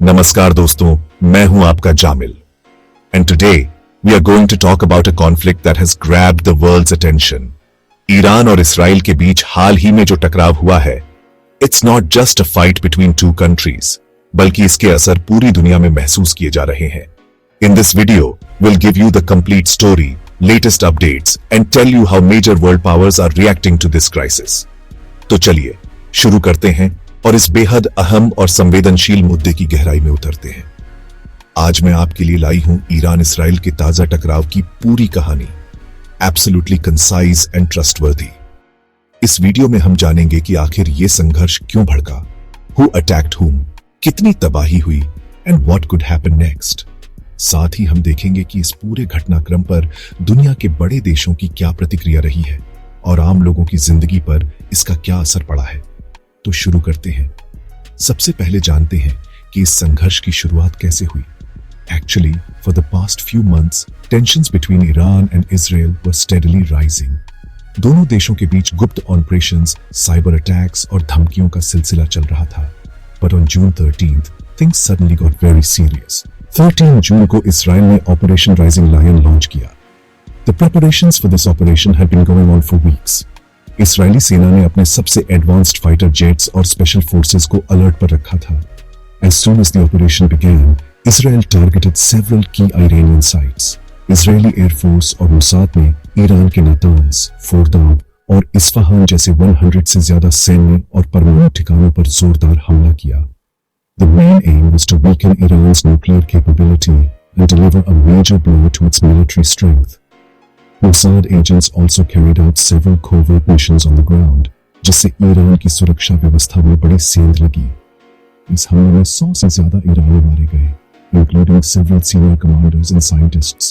नमस्कार दोस्तों, मैं हूं आपका Jamil and today we are going to talk about a conflict that has grabbed the world's attention. Iran और इसराइल के बीच हाल ही में जो टकराव हुआ है, it's not just a fight between two countries, बल्कि इसके असर पूरी दुनिया में महसूस किए जा रहे हैं। In this video will give you the complete story, latest updates and tell you how major world powers are reacting to this crisis. तो चलिए शुरू करते हैं और इस बेहद अहम और संवेदनशील मुद्दे की गहराई में उतरते हैं। आज मैं आपके लिए लाई हूं ईरान इसराइल के ताजा टकराव की पूरी कहानी, एब्सोल्युटली कंसाइज एंड ट्रस्टवर्दी। इस वीडियो में हम जानेंगे कि आखिर यह संघर्ष क्यों भड़का, हु अटैक्ड हुम, कितनी तबाही हुई and what could happen next. साथ ही हम देखेंगे कि इस पूरे घटनाक्रम पर दुनिया के बड़े देशों की क्या प्रतिक्रिया रही है और आम लोगों की जिंदगी पर इसका क्या असर पड़ा है। तो शुरू करते हैं। सबसे पहले जानते हैं कि इस संघर्ष की शुरुआत कैसे हुई। Actually, for the past few months, tensions between Iran and Israel were steadily rising. दोनों देशों के बीच गुप्त ऑपरेशंस, साइबर अटैक्स और धमकियों का सिलसिला चल रहा था। But on June 13th, things suddenly got very serious. 13 जून को इसराइल ने ऑपरेशन राइजिंग लायन लॉन्च किया। The preparations for this operation had been going on for weeks. Israeli सेना ने अपने सबसे एडवांस्ड फाइटर जेट्स और स्पेशल फोर्सेस को alert पर रखा था। As soon as the operation began, Israel targeted several key Iranian sites. Israeli air force और मोसाद ने ईरान के नातांज, फोरदाब और इस्फहान जैसे 100 से ज्यादा सैन्य और परमाणु ठिकानों पर जोरदार हमला किया। The main aim was to weaken Iran's nuclear capability and deliver a major blow to its military strength. Mossad agents also carried out several covert missions on the ground, जिससे ईरान की सुरक्षा व्यवस्था में बड़ी सेंध लगी। इस हमले में 100 से ज्यादा ईरानी मारे गए, including several senior commanders and scientists.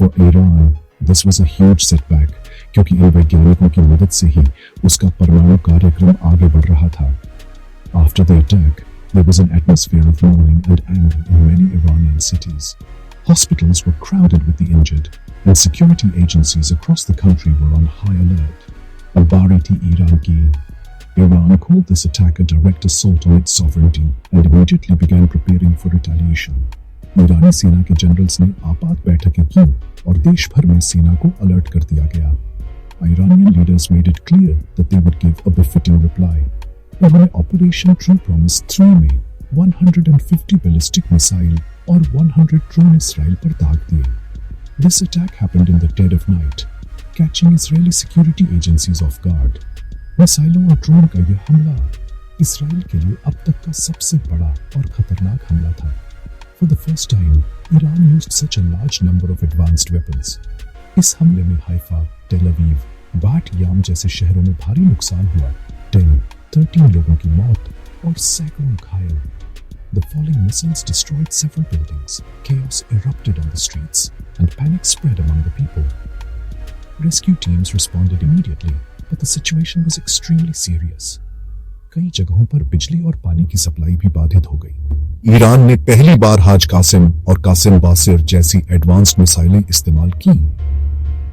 For Iran, this was a huge setback, क्योंकि इन वैज्ञानिकों की मदद से ही उसका परमाणु कार्यक्रम आगे बढ़ रहा था। After the attack, there was an atmosphere of mourning and anger in many Iranian cities. Hospitals were crowded with the injured, and security agencies across the country were on high alert. Iran called this attack a direct assault on its sovereignty and immediately began preparing for retaliation. ईरानी सेना के generals ने आपात बैठकें की और देश भर में सेना को अलर्ट कर दिया गया। Iranian leaders made it clear that they would give a befitting reply. उन्होंने ऑपरेशन ट्रू प्रॉमिस 3 में 150 बैलिस्टिक मिसाइल और 100 ड्रोन इसराइल पर दाग दिए। This attack happened in the dead of night, catching Israeli security agencies off guard. मिसाइलों और drone का यह हमला इसराइल के लिए अब तक का सबसे बड़ा और खतरनाक हमला था। For the first time, Iran used such a large number of advanced weapons. इस हमले में हाइफा, टेल अवीव, बाट याम जैसे शहरों में भारी नुकसान हुआ। 13 लोगों की मौत और सैकड़ों घायल। The falling missiles destroyed several buildings. Chaos erupted on the streets, and panic spread among the people. Rescue teams responded immediately, but the situation was extremely serious. कई जगहों पर बिजली और पानी की सप्लाई भी बाधित हो गई। ईरान ने पहली बार हाज कासिम और कासिम बासिर जैसी एडवांस्ड मिसाइलें इस्तेमाल की।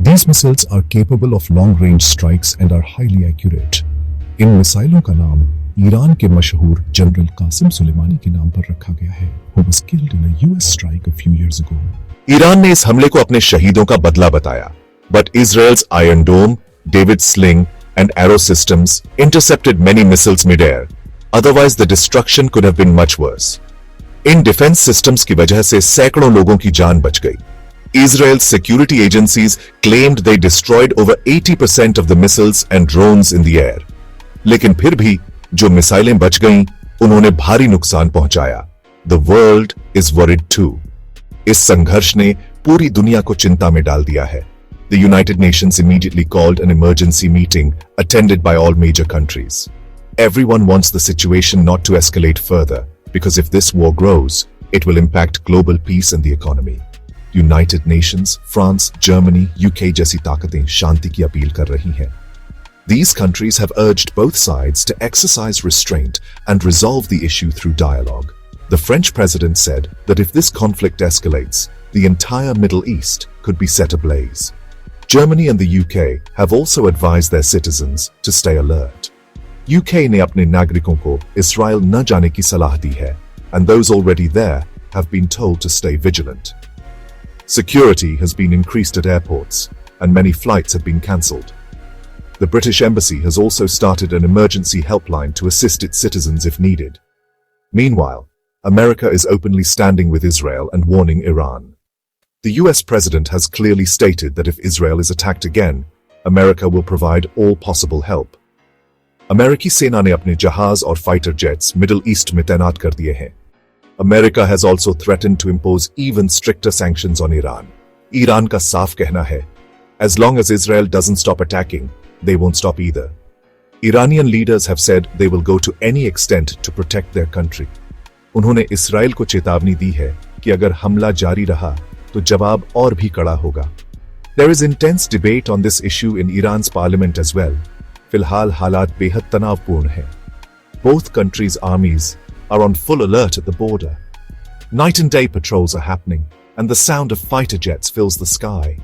These missiles are capable of long-range strikes and are highly accurate. इन मिसाइलों का नाम ईरान के मशहूर जनरल कासिम सुलेमानी के नाम पर रखा गया है, who was killed in a US strike a few years ago. Iran ने इस हमले को अपने शहीदों का बदला बताया, but Israel's Iron Dome, David Sling, and Arrow systems intercepted many missiles mid-air. Otherwise, the destruction could have been much worse. In defence systems की वजह से सैकड़ों लोगों की जान बच गई। Israel's security agencies claimed they destroyed over 80% of the missiles and drones in the air. लेकिन फिर भी जो मिसाइलें बच गईं, उन्होंने भारी नुकसान पहुंचाया। The world is worried too. इस संघर्ष ने पूरी दुनिया को चिंता में डाल दिया है। The United Nations immediately called an emergency meeting attended by all major countries. Everyone wants the situation not to escalate further, because if this war grows, it will impact global peace and the economy. United Nations, France, Germany, UK जैसी ताकतें शांति की appeal कर रही हैं। These countries have urged both sides to exercise restraint and resolve the issue through dialogue. The French president said that if this conflict escalates, the entire Middle East could be set ablaze. Germany and the UK have also advised their citizens to stay alert. UK ने अपने नागरिकों को Israel न जाने की सलाह दी है, and those already there have been told to stay vigilant. Security has been increased at airports, and many flights have been cancelled. The British Embassy has also started an emergency helpline to assist its citizens if needed. Meanwhile, America is openly standing with Israel and warning Iran. The US president has clearly stated that if Israel is attacked again, America will provide all possible help. अमेरिकी सेना ने अपने जहाज और fighter jets middle east में तैनात कर दिए हैं. America has also threatened to impose even stricter sanctions on Iran. Iran का साफ कहना है, as long as Israel doesn't stop attacking, they won't stop either. Iranian leaders have said they will go to any extent to protect their country. उन्होंने Israel को चेतावनी दी है कि अगर हमला जारी रहा तो जवाब और भी कड़ा होगा. There is intense debate on this issue in Iran's parliament as well. फिलहाल हालात बेहद तनावपूर्ण हैं. Both countries' armies are on full alert at the border. Night and day patrols are happening, and the sound of fighter jets fills the sky.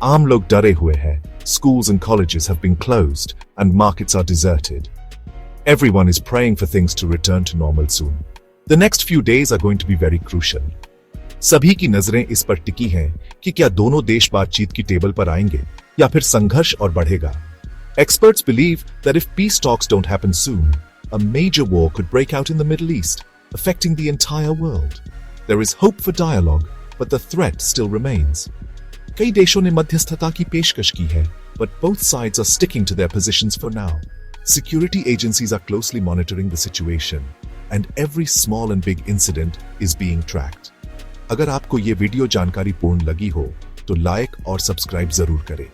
आम लोग डरे हुए हैं. Schools and colleges have been closed, and markets are deserted. Everyone is praying for things to return to normal soon. The next few days are going to be very crucial. सभी की नजरें इस पर टिकी हैं कि क्या दोनों देश बातचीत की टेबल पर आएंगे या फिर संघर्ष और बढ़ेगा. Experts believe that if peace talks don't happen soon, a major war could break out in the Middle East, affecting the entire world. There is hope for dialogue, but the threat still remains. कई देशों ने मध्यस्थता की पेशकश की है, but both sides are sticking to their positions for now. Security agencies are closely monitoring the situation, and every small and big incident is being tracked. अगर आपको ये वीडियो जानकारीपूर्ण लगी हो, तो लाइक और सब्सक्राइब जरूर करें.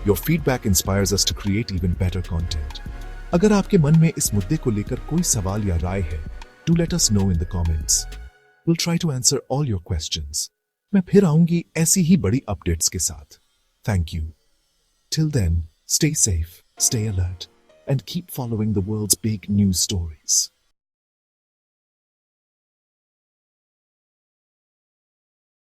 Your feedback inspires us to create even better content. अगर आपके मन में इस मुद्दे को लेकर कोई सवाल या राय है, do let us know in the comments. We'll try to answer all your questions. मैं फिर आऊंगी ऐसी ही बड़ी अपडेट्स के साथ. Thank you. Till then, stay safe, stay alert, and keep following the world's big news stories.